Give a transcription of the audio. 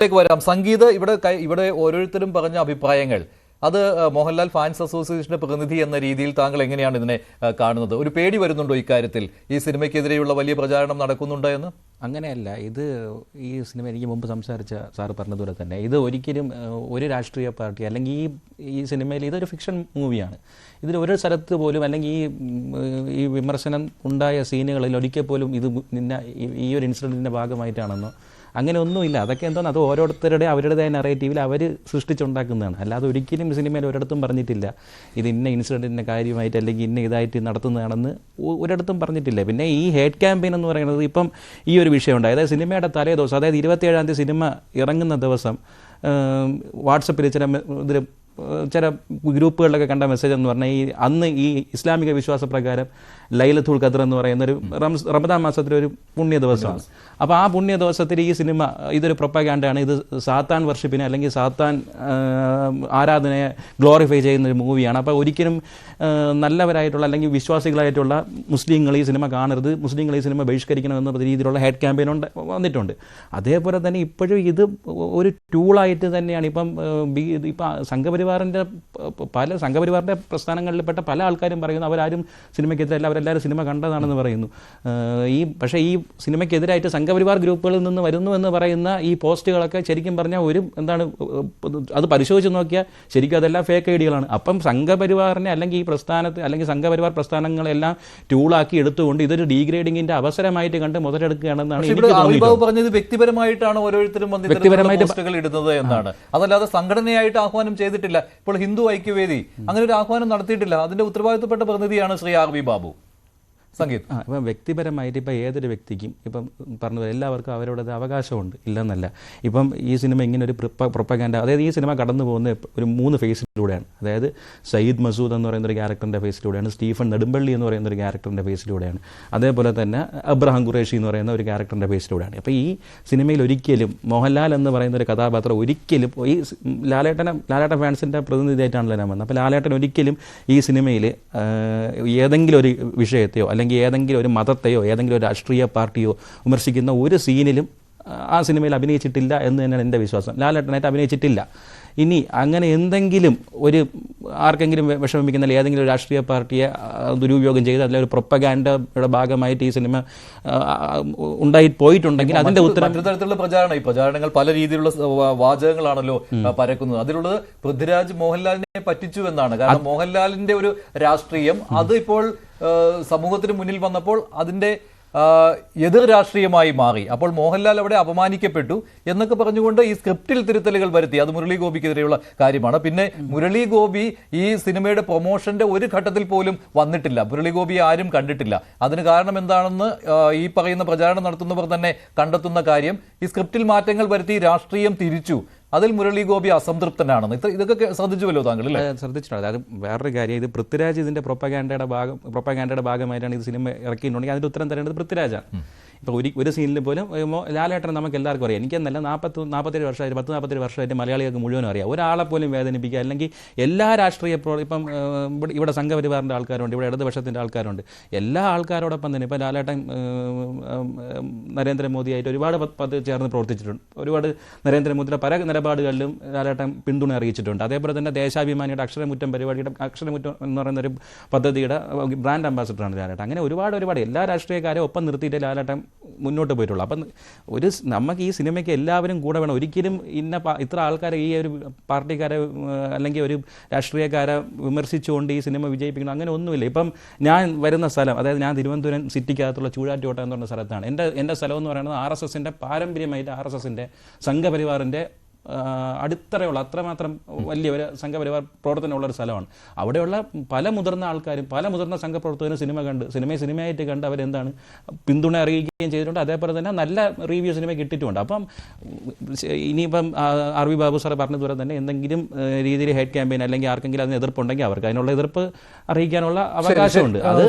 വരാം. സംഗീത് ഇവിടെ ഓരോരുത്തരും പറഞ്ഞ അഭിപ്രായങ്ങൾ അത് മോഹൻലാൽ ഫാൻസ് അസോസിയേഷന്റെ പ്രതിനിധി എന്ന രീതിയിൽ താങ്കൾ എങ്ങനെയാണ് ഇതിനെ കാണുന്നത്? ഒരു പേടി വരുന്നുണ്ടോ ഇക്കാര്യത്തിൽ? ഈ സിനിമയ്ക്കെതിരെയുള്ള വലിയ പ്രചാരണം നടക്കുന്നുണ്ടോ എന്ന്? അങ്ങനെയല്ല. ഇത് ഈ സിനിമ എനിക്ക് മുമ്പ് സംസാരിച്ച സാറ് പറഞ്ഞതുപോലെ തന്നെ ഇത് ഒരിക്കലും ഒരു രാഷ്ട്രീയ പാർട്ടി അല്ലെങ്കിൽ ഈ സിനിമയിൽ ഇതൊരു ഫിക്ഷൻ മൂവിയാണ്. ഇതിൽ ഒരു സ്ഥലത്ത് പോലും അല്ലെങ്കിൽ ഈ വിമർശനം ഉണ്ടായ സീനുകളിൽ ഒരിക്കൽ പോലും ഇത് ഈ ഒരു ഇൻസിഡൻറ്റിൻ്റെ ഭാഗമായിട്ടാണെന്നോ അങ്ങനെ ഒന്നുമില്ല. അതൊക്കെ എന്തോന്ന് അത് ഓരോരുത്തരുടെ അവരുടേതായ നറേറ്റീവിൽ അവർ സൃഷ്ടിച്ചുണ്ടാക്കുന്നതാണ്. അല്ലാതെ ഒരിക്കലും സിനിമയിൽ ഒരിടത്തും പറഞ്ഞിട്ടില്ല ഇത് ഇന്ന ഇൻസിഡൻറ്റിൻ്റെ കാര്യമായിട്ട് അല്ലെങ്കിൽ ഇന്ന ഇതായിട്ട് നടത്തുന്നതാണെന്ന് ഒരിടത്തും പറഞ്ഞിട്ടില്ല. പിന്നെ ഈ ഹേറ്റ് ക്യാമ്പയിൻ എന്ന് പറയുന്നത് ഇപ്പം ഈ ഒരു വിഷയമുണ്ട്. അതായത് സിനിമയുടെ തലേ ദിവസം, അതായത് 27-ാം തീയതി സിനിമ ഇറങ്ങുന്ന ദിവസം വാട്സപ്പിൽ ചില ഗ്രൂപ്പുകളിലൊക്കെ കണ്ട മെസ്സേജ് എന്ന് പറഞ്ഞാൽ അന്ന് ഈ ഇസ്ലാമിക വിശ്വാസപ്രകാരം ലൈലത്തുൽ ഖദ്ർ എന്ന് പറയുന്ന ഒരു റമദാൻ മാസത്തിലെ ഒരു പുണ്യ ദിവസമാണ്. അപ്പോൾ ആ പുണ്യ ദിവസത്തിൽ ഈ സിനിമ ഇതൊരു പ്രൊപ്പഗാൻഡയാണ്, ഇത് സാത്താൻ വർഷിപ്പിനെ അല്ലെങ്കിൽ സാത്താൻ ആരാധനയെ ഗ്ലോറിഫൈ ചെയ്യുന്ന ഒരു മൂവിയാണ്. അപ്പോൾ ഒരിക്കലും നല്ലവരായിട്ടുള്ള അല്ലെങ്കിൽ വിശ്വാസികളായിട്ടുള്ള മുസ്ലിങ്ങൾ ഈ സിനിമ കാണരുത്, മുസ്ലിങ്ങൾ ഈ സിനിമ ബഹിഷ്കരിക്കണമെന്ന രീതിയിലുള്ള ഹേറ്റ് ക്യാമ്പയിൻ വന്നിട്ടുണ്ട്. അതേപോലെ തന്നെ ഇപ്പോഴും ഇത് ഒരു ടൂളായിട്ട് തന്നെയാണ് ഇപ്പം സംഘപരിവാറിൻ്റെ പ്രസ്ഥാനങ്ങളിൽപ്പെട്ട പല ആൾക്കാരും പറയുന്നു അവരാരും സിനിമയ്ക്കെതിരല്ല, അവരെല്ലാവരും സിനിമ കണ്ടതാണെന്ന് പറയുന്നു. പക്ഷേ ഈ സിനിമയ്ക്കെതിരായിട്ട് സംഘപരിവാർ ഗ്രൂപ്പുകളിൽ നിന്ന് വരുന്നു എന്ന് പറയുന്ന ഈ പോസ്റ്റുകളൊക്കെ ശരിക്കും പറഞ്ഞാൽ അത് പരിശോധിച്ച് നോക്കിയാൽ ശരിക്കും അതെല്ലാം ഫേക്ക് ഐഡിയകളാണ്. അപ്പം സംഘപരിവാറിനെ അല്ലെങ്കിൽ ഈ പ്രസ്ഥാനത്തെ അല്ലെങ്കിൽ സംഘപരിവാർ പ്രസ്ഥാനങ്ങളെല്ലാം ടൂളാക്കി എടുത്തുകൊണ്ട് ഇതൊരു ഡീഗ്രേഡിങ്ങിന്റെ അവസരമായിട്ട് കണ്ട് മുതലെടുക്കുകയാണെന്നാണ് എനിക്ക് പറഞ്ഞത്. വ്യക്തിപരമായിട്ടാണ് ഓരോരുത്തരും പോസ്റ്റുകൾ ഇടുന്നത് എന്നാണ്, അതല്ലാതെ സംഘടനയായിട്ട് ആഹ്വാനം ചെയ്തിട്ടില്ല. ഇപ്പോൾ ഹിന്ദു ഐക്യവേദി അങ്ങനെ ഒരു ആഹ്വാനം നടത്തിയിട്ടില്ല. അതിന്റെ ഉത്തരവാദിത്തപ്പെട്ട പ്രതിനിധിയാണ് ശ്രീ ആർ വി ബാബു. സംഗീത് ഇപ്പം വ്യക്തിപരമായിട്ട് ഇപ്പം ഏതൊരു വ്യക്തിക്കും ഇപ്പം പറഞ്ഞത് എല്ലാവർക്കും അവരുടെ അവകാശമുണ്ട്, ഇല്ലെന്നല്ല. ഇപ്പം ഈ സിനിമ ഇങ്ങനെ ഒരു പ്രൊപ്പഗാൻഡ, അതായത് ഈ സിനിമ കടന്നു പോകുന്ന ഒരു 3 ഫേസിലൂടെയാണ്. അതായത് സയ്യിദ് മസൂദ് എന്ന് പറയുന്ന ഒരു ക്യാരക്ടറിൻ്റെ ഫേസിലൂടെയാണ്, സ്റ്റീഫൻ നെടുമ്പള്ളി എന്ന് പറയുന്ന ഒരു ക്യാരക്ടറിൻ്റെ ഫേസിലൂടെയാണ്, അതേപോലെ തന്നെ അബ്രഹാം ഖുറേഷി എന്ന് പറയുന്ന ഒരു ക്യാരക്ടറിൻ്റെ ഫേസിലൂടെയാണ്. അപ്പോൾ ഈ സിനിമയിൽ ഒരിക്കലും മോഹൻലാൽ എന്ന് പറയുന്ന ഒരു കഥാപാത്രം ഒരിക്കലും ഈ ലാലേട്ടൻ ഫാൻസിൻ്റെ പ്രതിനിധിയായിട്ടാണല്ലോ ഞാൻ വന്നത്. അപ്പോൾ ലാലേട്ടൻ ഒരിക്കലും ഈ സിനിമയിൽ ഏതെങ്കിലും ഒരു വിഷയത്തെയോ അല്ലെങ്കിൽ ഏതെങ്കിലും ഒരു മതത്തെയോ ഏതെങ്കിലും ഒരു രാഷ്ട്രീയ പാർട്ടിയോ വിമർശിക്കുന്ന ഒരു സീനിലും ആ സിനിമയിൽ അഭിനയിച്ചിട്ടില്ല എന്ന് തന്നെയാണ് എൻ്റെ വിശ്വാസം. ലാലേട്ടനായിട്ട് അഭിനയിച്ചിട്ടില്ല. ഇനി അങ്ങനെ എന്തെങ്കിലും ആർക്കെങ്കിലും വിഷമിപ്പിക്കുന്ന ഏതെങ്കിലും ഒരു രാഷ്ട്രീയ പാർട്ടിയെ ദുരുപയോഗം ചെയ്ത് അതിലൊരു പ്രൊപ്പഗാൻഡയുടെ ഭാഗമായിട്ട് ഈ സിനിമ പോയിട്ടുണ്ടെങ്കിൽ അതിന്റെ ഉത്തരം മറ്റൊരു തരത്തിലുള്ള പ്രചാരണങ്ങൾ പല രീതിയിലുള്ള വാചകങ്ങളാണല്ലോ പരക്കുന്നത്. അതിലുള്ളത് പൃഥ്വിരാജ് മോഹൻലാലിനെ പറ്റിച്ചു എന്നാണ്. കാരണം മോഹൻലാലിന്റെ ഒരു രാഷ്ട്രീയം അത് ഇപ്പോൾ സമൂഹത്തിന് മുന്നിൽ വന്നപ്പോൾ അതിന്റെ എതിർ രാഷ്ട്രീയമായി മാറി. അപ്പോൾ മോഹൻലാൽ അവിടെ അപമാനിക്കപ്പെട്ടു എന്നൊക്കെ പറഞ്ഞുകൊണ്ട് ഈ സ്ക്രിപ്റ്റിൽ തിരുത്തലുകൾ വരുത്തി. അത് മുരളി ഗോപിക്കെതിരെയുള്ള കാര്യമാണ്. പിന്നെ മുരളി ഗോപി ഈ സിനിമയുടെ പ്രൊമോഷന്റെ ഒരു ഘട്ടത്തിൽ പോലും വന്നിട്ടില്ല. മുരളി ഗോപിയെ ആരും കണ്ടിട്ടില്ല. അതിന് കാരണം എന്താണെന്ന് ഈ പറയുന്ന പ്രചാരണം നടത്തുന്നവർ തന്നെ കണ്ടെത്തുന്ന കാര്യം ഈ സ്ക്രിപ്റ്റിൽ മാറ്റങ്ങൾ വരുത്തി രാഷ്ട്രീയം തിരിച്ചു. അതിൽ മുരളി ഗോപി അസംതൃപ്തനാണെന്ന് ഇതൊക്കെ ശ്രദ്ധിച്ചുവല്ലോ താങ്കൾ? ശ്രദ്ധിച്ചിട്ടുണ്ട്. അത് വേറൊരു കാര്യം. ഇത് പൃഥ്വിരാജ് ഇതിന്റെ പ്രൊപ്പഗാൻഡയുടെ ഭാഗമായിട്ടാണ് ഇത് സിനിമ ഇറക്കിയിട്ടുണ്ടെങ്കിൽ അതിന്റെ ഉത്തരം തരേണ്ടത് പൃഥ്വിരാജാണ്. ഇപ്പോൾ ഒരു സീനിൽ പോലും ലാലേട്ടൻ നമുക്ക് എല്ലാവർക്കും അറിയാം. എനിക്കെന്നല്ല 47 വർഷമായിട്ട് മലയാളികൾക്ക് മുഴുവനും അറിയാം. ഒരാളെ പോലും വേദനിപ്പിക്കുക അല്ലെങ്കിൽ എല്ലാ രാഷ്ട്രീയ ഇപ്പം ഇവിടെ സംഘപരിവാറിൻ്റെ ആൾക്കാരുണ്ട്, ഇവിടെ ഇടതുപക്ഷത്തിൻ്റെ ആൾക്കാരുണ്ട്, എല്ലാ ആൾക്കാരോടൊപ്പം തന്നെ ഇപ്പം ലാലേട്ടൻ നരേന്ദ്രമോദിയായിട്ട് ഒരുപാട് ചേർന്ന് പ്രവർത്തിച്ചിട്ടുണ്ട്. ഒരുപാട് നരേന്ദ്രമോദിയുടെ പല നിലപാടുകളിലും ലാലേട്ടൻ പിന്തുണ അറിയിച്ചിട്ടുണ്ട്. അതേപോലെ തന്നെ ദേശാഭിമാനിയുടെ അക്ഷരമുറ്റം പരിപാടിയുടെ അക്ഷരമുറ്റം എന്ന് പറയുന്ന ഒരു പദ്ധതിയുടെ ബ്രാൻഡ് അംബാസിഡറാണ് ലാലേട്ടൻ. അങ്ങനെ ഒരുപാട് എല്ലാ രാഷ്ട്രീയക്കാരെ ഒപ്പം നിർത്തിയിട്ട് ലാലേട്ടൻ മുന്നോട്ട് പോയിട്ടുള്ളൂ. അപ്പം നമുക്ക് ഈ സിനിമയ്ക്ക് എല്ലാവരും കൂടെ വേണം. ഒരിക്കലും ഇത്ര ആൾക്കാരെ ഈ ഒരു പാർട്ടിക്കാരെ അല്ലെങ്കിൽ ഒരു രാഷ്ട്രീയക്കാരെ വിമർശിച്ചുകൊണ്ട് ഈ സിനിമ വിജയിപ്പിക്കണം അങ്ങനെ ഒന്നുമില്ല. ഇപ്പം ഞാൻ വരുന്ന സ്ഥലം, അതായത് ഞാൻ തിരുവനന്തപുരം സിറ്റിക്കകത്തുള്ള ചൂഴാറ്റുകോട്ട എന്ന് പറഞ്ഞ സ്ഥലത്താണ്. എൻ്റെ സ്ഥലം എന്ന് പറയുന്നത് RSSൻ്റെ പാരമ്പര്യമായിട്ട് RSSൻ്റെ സംഘപരിവാറിൻ്റെ അടിത്തറയുള്ള അത്രമാത്രം വലിയ ഒരു സംഘപരിവാർ പ്രവർത്തനമുള്ളൊരു സ്ഥലമാണ്. അവിടെയുള്ള പല മുതിർന്ന ആൾക്കാരും പല മുതിർന്ന സംഘപ്രവർത്തകരും സിനിമയായിട്ട് കണ്ട് അവരെന്താണ് പിന്തുണ അറിയിക്കുകയും ചെയ്തിട്ടുണ്ട്. അതേപോലെ തന്നെ നല്ല റിവ്യൂ സിനിമ കിട്ടിയിട്ടുണ്ട്. അപ്പം ഇനിയിപ്പം ആർ വി ബാബു സാർ പറഞ്ഞതുപോലെ തന്നെ എന്തെങ്കിലും രീതിയിൽ ഹേറ്റ് ക്യാമ്പയിൻ അല്ലെങ്കിൽ ആർക്കെങ്കിലും അതിന് എതിർപ്പുണ്ടെങ്കിൽ അവർക്ക് അതിനുള്ള എതിർപ്പ് അറിയിക്കാനുള്ള അവകാശമുണ്ട്. അത്